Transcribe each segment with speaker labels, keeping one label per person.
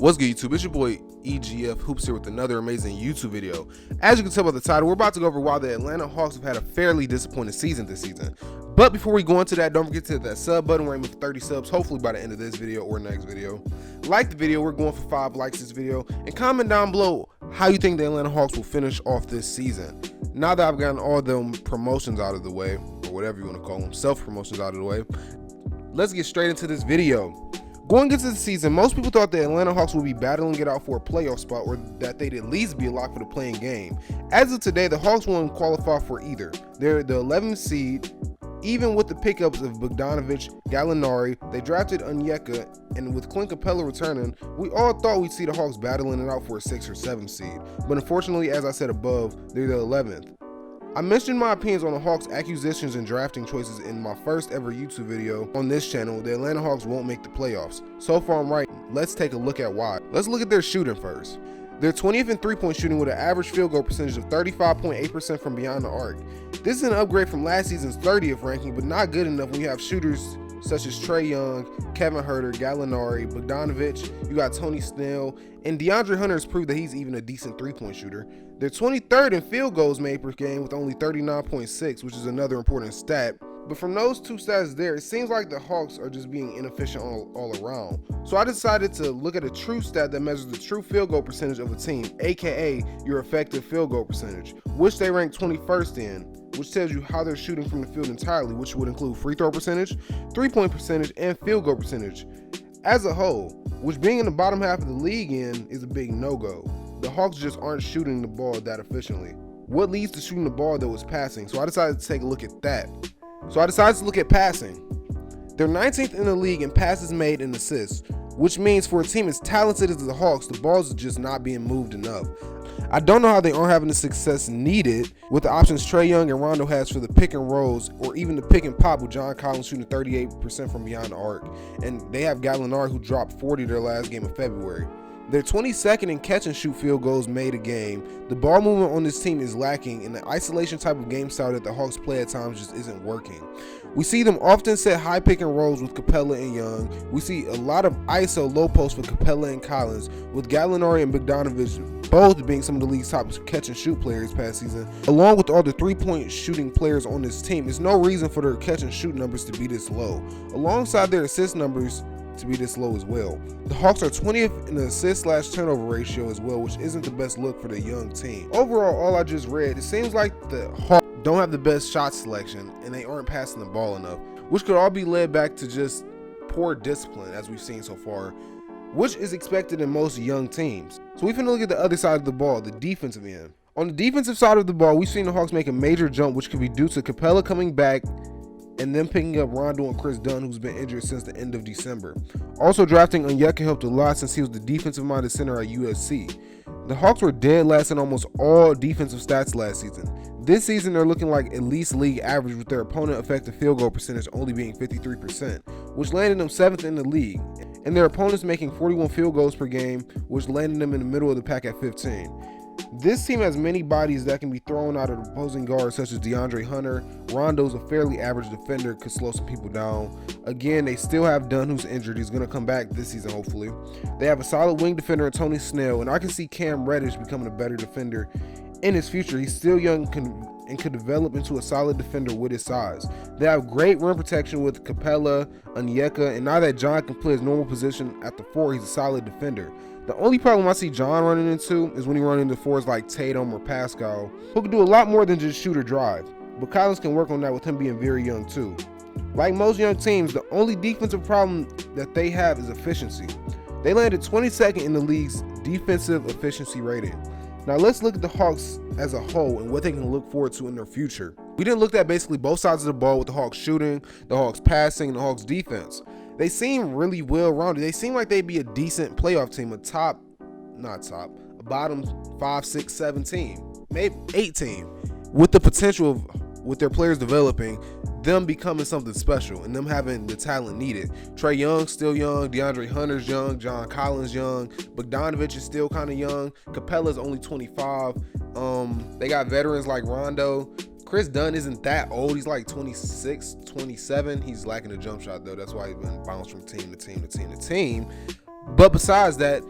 Speaker 1: What's good, YouTube? It's your boy EGF Hoops here with another amazing YouTube video. As you can tell by the title, we're about to go over why the Atlanta Hawks have had a fairly disappointing season this season. But before we go into that, don't forget to hit that sub button. We're aiming for 30 subs, hopefully by the end of this video or next video. Like the video, we're going for 5 likes this video, and comment down below how you think the Atlanta Hawks will finish off this season. Now that I've gotten all them promotions out of the way, or whatever you want to call them, self-promotions out of the way, let's get straight into this video. Going into the season, most people thought the Atlanta Hawks would be battling it out for a playoff spot, or that they'd at least be a lock for the play-in game. As of today, the Hawks won't qualify for either. They're the 11th seed. Even with the pickups of Bogdanovich, Gallinari, they drafted Onyeka, and with Clint Capela returning, we all thought we'd see the Hawks battling it out for a 6th or 7th seed. But unfortunately, as I said above, they're the 11th. I mentioned my opinions on the Hawks' acquisitions and drafting choices in my first ever YouTube video on this channel. The Atlanta Hawks won't make the playoffs. So far I'm right. Let's take a look at why. Let's look at their shooting first. They're 20th in three-point shooting with an average field goal percentage of 35.8% from beyond the arc. This is an upgrade from last season's 30th ranking, but not good enough when you have shooters such as Trae Young, Kevin Huerter, Gallinari, Bogdanovich, you got Tony Snell, and DeAndre Hunter has proved that he's even a decent three-point shooter. They're 23rd in field goals made per game with only 39.6, which is another important stat. But from those two stats there, it seems like the Hawks are just being inefficient all around. So I decided to look at a true stat that measures the true field goal percentage of a team, aka your effective field goal percentage, which they rank 21st in, which tells you how they're shooting from the field entirely, which would include free throw percentage, three-point percentage, and field goal percentage as a whole, which being in the bottom half of the league is a big no-go. The Hawks just aren't shooting the ball that efficiently. What leads to shooting the ball though is passing, so I decided to take a look at that. So I decided to look at passing. They're 19th in the league in passes made and assists, which means for a team as talented as the Hawks, the balls are just not being moved enough. I don't know how they aren't having the success needed with the options Trae Young and Rondo has for the pick and rolls, or even the pick and pop with John Collins shooting 38% from beyond the arc. And they have Gallinari, who dropped 40 their last game in February. They're 22nd in catch and shoot field goals made a game. The ball movement on this team is lacking, and the isolation type of game style that the Hawks play at times just isn't working. We see them often set high pick and rolls with Capela and Young. We see a lot of ISO low post with Capela and Collins, with Gallinari and Bogdanovich both being some of the league's top catch and shoot players past season. Along with all the three-point shooting players on this team, there's no reason for their catch and shoot numbers to be this low, alongside their assist numbers to be this low as well. The Hawks are 20th in the assist/turnover ratio as well, which isn't the best look for the young team. Overall, all I just read, it seems like the Hawks don't have the best shot selection and they aren't passing the ball enough, which could all be led back to just poor discipline as we've seen so far, which is expected in most young teams. So we finna look at the other side of the ball, the defensive end. On the defensive side of the ball, we've seen the Hawks make a major jump, which could be due to Capela coming back and then picking up Rondo and Chris Dunn, who's been injured since the end of December. Also drafting Onyeka helped a lot since he was the defensive-minded center at USC. The Hawks were dead last in almost all defensive stats last season. This season, they're looking like at least league average, with their opponent effective field goal percentage only being 53%, which landed them 7th in the league, and their opponents making 41 field goals per game, which landed them in the middle of the pack at 15. This team has many bodies that can be thrown out of opposing guards, such as DeAndre Hunter. Rondo's a fairly average defender, could slow some people down. Again, they still have Dunn, who's injured. He's going to come back this season, hopefully. They have a solid wing defender in Tony Snell, and I can see Cam Reddish becoming a better defender in his future. He's still young and could develop into a solid defender with his size. They have great rim protection with Capela, Onyeka, and now that John can play his normal position at the 4, he's a solid defender. The only problem I see John running into is when he runs into 4s like Tatum or Pascal, who can do a lot more than just shoot or drive. But Collins can work on that with him being very young too. Like most young teams, the only defensive problem that they have is efficiency. They landed 22nd in the league's defensive efficiency rating. Now let's look at the Hawks as a whole and what they can look forward to in their future. We didn't look at basically both sides of the ball with the Hawks shooting, the Hawks passing, and the Hawks defense. They seem really well-rounded. They seem like they'd be a decent playoff team, a bottom 5, 6, 7 team, maybe 8 team, with the potential of, with their players developing, them becoming something special and them having the talent needed. Trae Young still young, DeAndre Hunter's young, John Collins young, Bogdanovich is still kind of young, Capela's only 25. They got veterans like Rondo. Chris Dunn isn't that old. He's like 26, 27. He's lacking a jump shot, though. That's why he's been bounced from team to team to team to team. But besides that,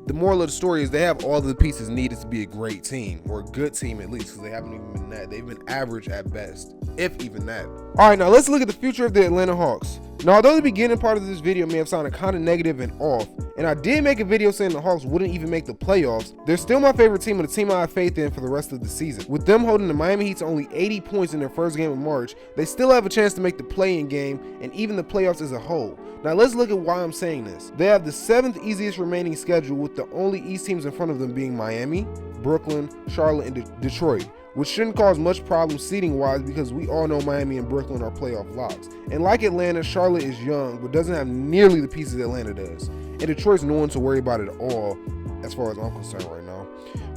Speaker 1: the moral of the story is they have all the pieces needed to be a great team, or a good team at least, because they haven't even been that. They've been average at best, if even that. All right, now let's look at the future of the Atlanta Hawks. Now, although the beginning part of this video may have sounded kind of negative and off, and I did make a video saying the Hawks wouldn't even make the playoffs, they're still my favorite team and the team I have faith in for the rest of the season. With them holding the Miami Heat to only 80 points in their first game of March, they still have a chance to make the play-in game and even the playoffs as a whole. Now let's look at why I'm saying this. They have the 7th easiest remaining schedule, with the only East teams in front of them being Miami, Brooklyn, Charlotte, and Detroit, which shouldn't cause much problem seeding wise because we all know Miami and Brooklyn are playoff locks. And like Atlanta, Charlotte is young but doesn't have nearly the pieces Atlanta does. And Detroit's no one to worry about at all as far as I'm concerned right now.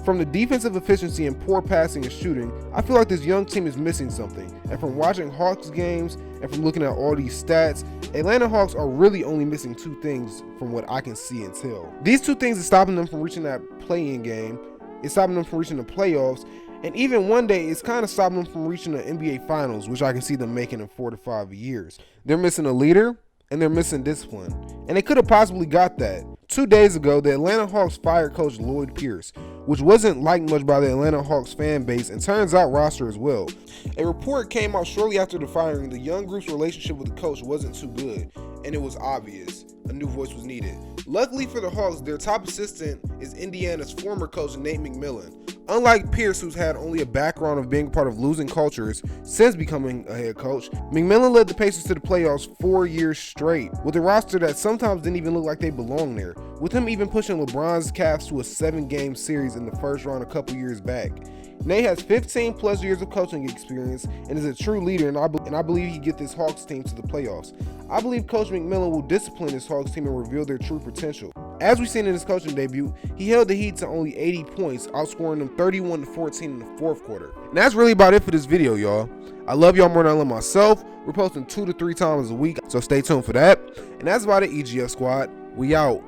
Speaker 1: From the defensive efficiency and poor passing and shooting, I feel like this young team is missing something. And from watching Hawks games and from looking at all these stats, Atlanta Hawks are really only missing 2 things from what I can see and tell. These 2 things are stopping them from reaching that play-in game, it's stopping them from reaching the playoffs, and even one day it's kind of stopping them from reaching the NBA Finals, which I can see them making in 4 to 5 years. They're missing a leader and they're missing discipline, and they could have possibly got that. 2 days ago, the Atlanta Hawks fired coach Lloyd, which wasn't liked much by the Atlanta Hawks fan base and turns out roster as well. A report came out shortly after the firing. The young group's relationship with the coach wasn't too good, and it was obvious a new voice was needed. Luckily for the Hawks, their top assistant is Indiana's former coach Nate McMillan. Unlike Pierce, who's had only a background of being part of losing cultures since becoming a head coach, McMillan led the Pacers to the playoffs 4 years straight, with a roster that sometimes didn't even look like they belonged there, with him even pushing LeBron's Cavs to a 7-game series in the first round a couple years back. Nate has 15 plus years of coaching experience and is a true leader, and I believe he can get this Hawks team to the playoffs. I believe Coach McMillan will discipline this Hawks team and reveal their true potential. As we've seen in his coaching debut, he held the Heat to only 80 points, outscoring them 31-14 in the 4th quarter. And that's really about it for this video, y'all. I love y'all more than I love myself. We're posting 2 to 3 times a week, so stay tuned for that. And that's about it, EGF Squad. We out.